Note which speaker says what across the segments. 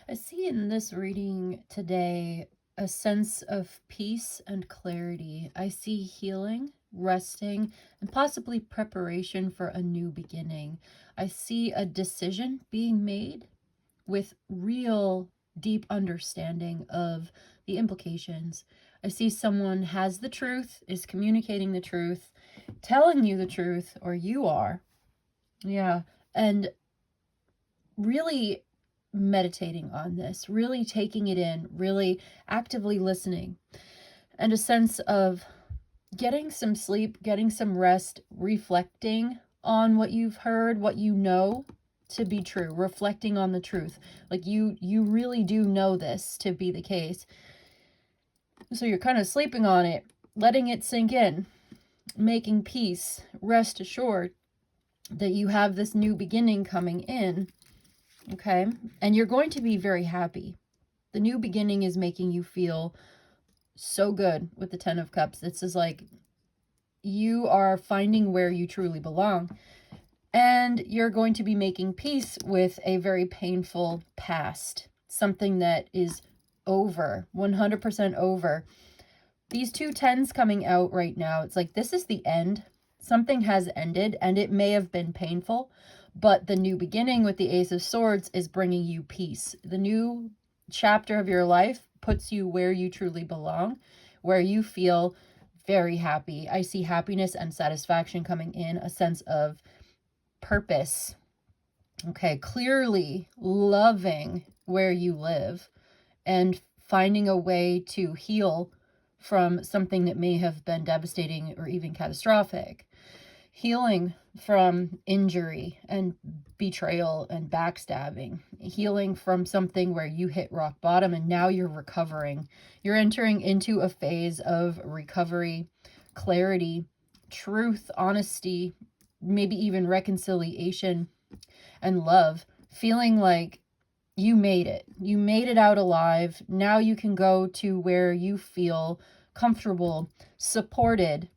Speaker 1: I see in this reading today a sense of peace and clarity. I see healing, resting, and possibly preparation for a new beginning. I see a decision being made with real deep understanding of the implications. I see someone has the truth, is communicating the truth, telling you the truth, or you are. Yeah. And really meditating on this, really taking it in, really actively listening, and a sense of getting some sleep, getting some rest, reflecting on what you've heard, what you know to be true, reflecting on the truth. Like you really do know this to be the case. So you're kind of sleeping on it, letting it sink in, making peace, rest assured that you have this new beginning coming in. Okay? And you're going to be very happy. The new beginning is making you feel so good with the Ten of Cups. This is like you are finding where you truly belong. And you're going to be making peace with a very painful past. Something that is over, 100% over. These two tens coming out right now, it's like this is the end. Something has ended, and it may have been painful, but the new beginning with the Ace of Swords is bringing you peace. The new chapter of your life puts you where you truly belong, where you feel very happy. I see happiness and satisfaction coming in, a sense of purpose. Okay, clearly loving where you live and finding a way to heal from something that may have been devastating or even catastrophic. Healing from injury and betrayal and backstabbing. Healing from something where you hit rock bottom and now you're recovering. You're entering into a phase of recovery, clarity, truth, honesty, maybe even reconciliation and love. Feeling like you made it. You made it out alive. Now you can go to where you feel comfortable, supported,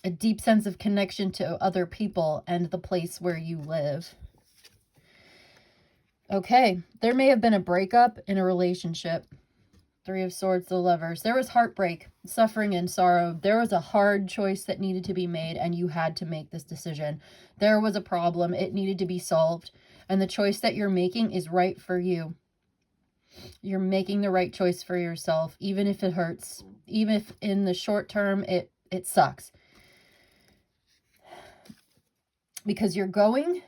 Speaker 1: a deep sense of connection to other people and the place where you live. Okay, there may have been a breakup in a relationship. Three of Swords, the Lovers. There was heartbreak, suffering, and sorrow. There was a hard choice that needed to be made, and you had to make this decision. There was a problem. It needed to be solved. And the choice that you're making is right for you. You're making the right choice for yourself, even if it hurts. Even if in the short term it sucks. Because you're going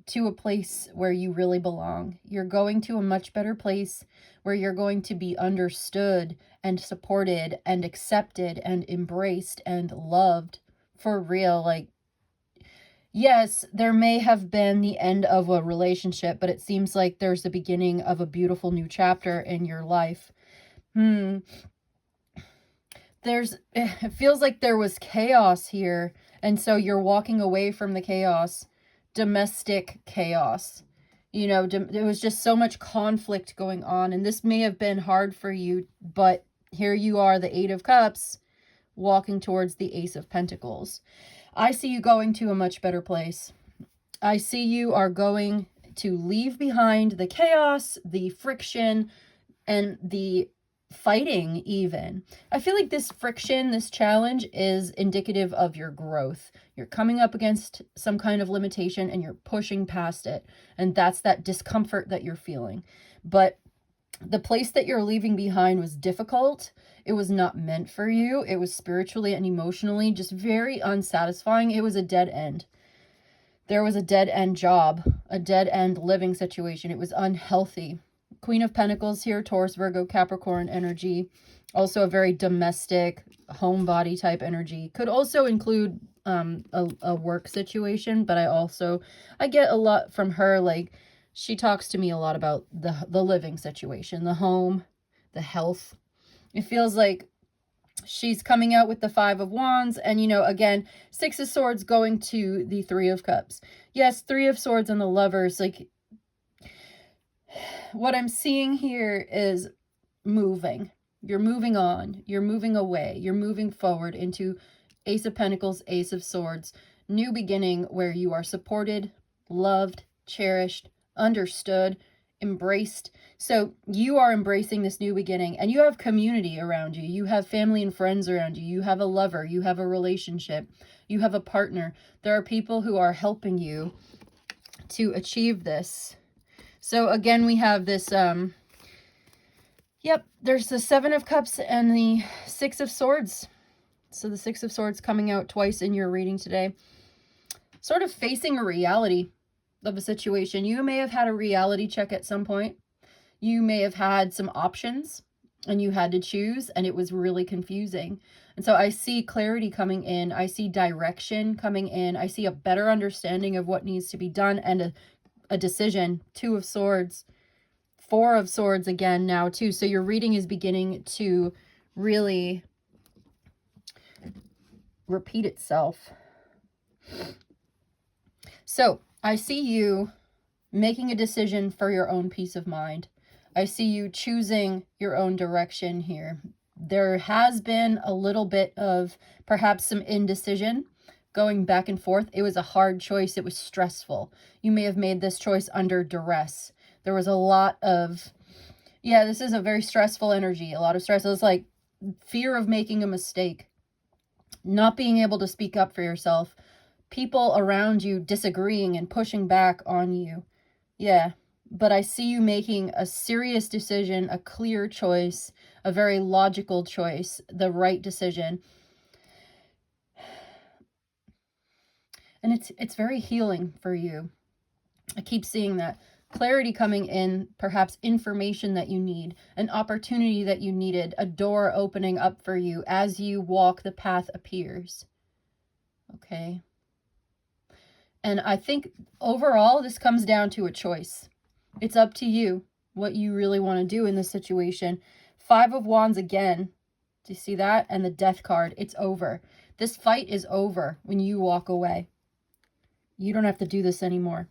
Speaker 1: to a place where you really belong. You're going to a much better place where you're going to be understood and supported and accepted and embraced and loved for real. Like, yes, there may have been the end of a relationship, but it seems like there's the beginning of a beautiful new chapter in your life. It feels like there was chaos here, and so you're walking away from the chaos. Domestic chaos. You know, there was just so much conflict going on, and this may have been hard for you, but here you are, the Eight of Cups, walking towards the Ace of Pentacles. I see you going to a much better place. I see you are going to leave behind the chaos, the friction, and the fighting even. I feel like this friction, this challenge is indicative of your growth. You're coming up against some kind of limitation and you're pushing past it. And that's that discomfort that you're feeling. But the place that you're leaving behind was difficult. It was not meant for you. It was spiritually and emotionally just very unsatisfying. It was a dead end. There was a dead end job, a dead end living situation. It was unhealthy. Queen of Pentacles here, Taurus, Virgo, Capricorn energy. Also a very domestic, homebody type energy. Could also include a work situation, but I get a lot from her. Like, she talks to me a lot about the living situation, the home, the health. It feels like she's coming out with the Five of Wands, and, you know, again, Six of Swords going to the Three of Cups. Yes, Three of Swords and the Lovers. Like, what I'm seeing here is moving. You're moving on. You're moving away. You're moving forward into Ace of Pentacles, Ace of Swords. New beginning where you are supported, loved, cherished, understood, embraced. So you are embracing this new beginning, and you have community around you. You have family and friends around you. You have a lover. You have a relationship. You have a partner. There are people who are helping you to achieve this. So again, we have this, there's the Seven of Cups and the Six of Swords. So the Six of Swords coming out twice in your reading today. Sort of facing a reality of a situation. You may have had a reality check at some point. You may have had some options and you had to choose, and it was really confusing. And so I see clarity coming in. I see direction coming in. I see a better understanding of what needs to be done and a decision. Two of Swords, Four of Swords again now too. So your reading is beginning to really repeat itself. So I see you making a decision for your own peace of mind. I see you choosing your own direction here. There has been a little bit of perhaps some indecision going back and forth. It was a hard choice. It was stressful. You may have made this choice under duress. There was a lot of, this is a very stressful energy. A lot of stress. It was like fear of making a mistake, not being able to speak up for yourself, people around you disagreeing and pushing back on you. Yeah, but I see you making a serious decision, a clear choice, a very logical choice, the right decision. And it's very healing for you. I keep seeing that. Clarity coming in, perhaps information that you need, an opportunity that you needed, a door opening up for you as you walk, the path appears. Okay. And I think overall, this comes down to a choice. It's up to you what you really want to do in this situation. Five of Wands again. Do you see that? And the Death card. It's over. This fight is over when you walk away. You don't have to do this anymore.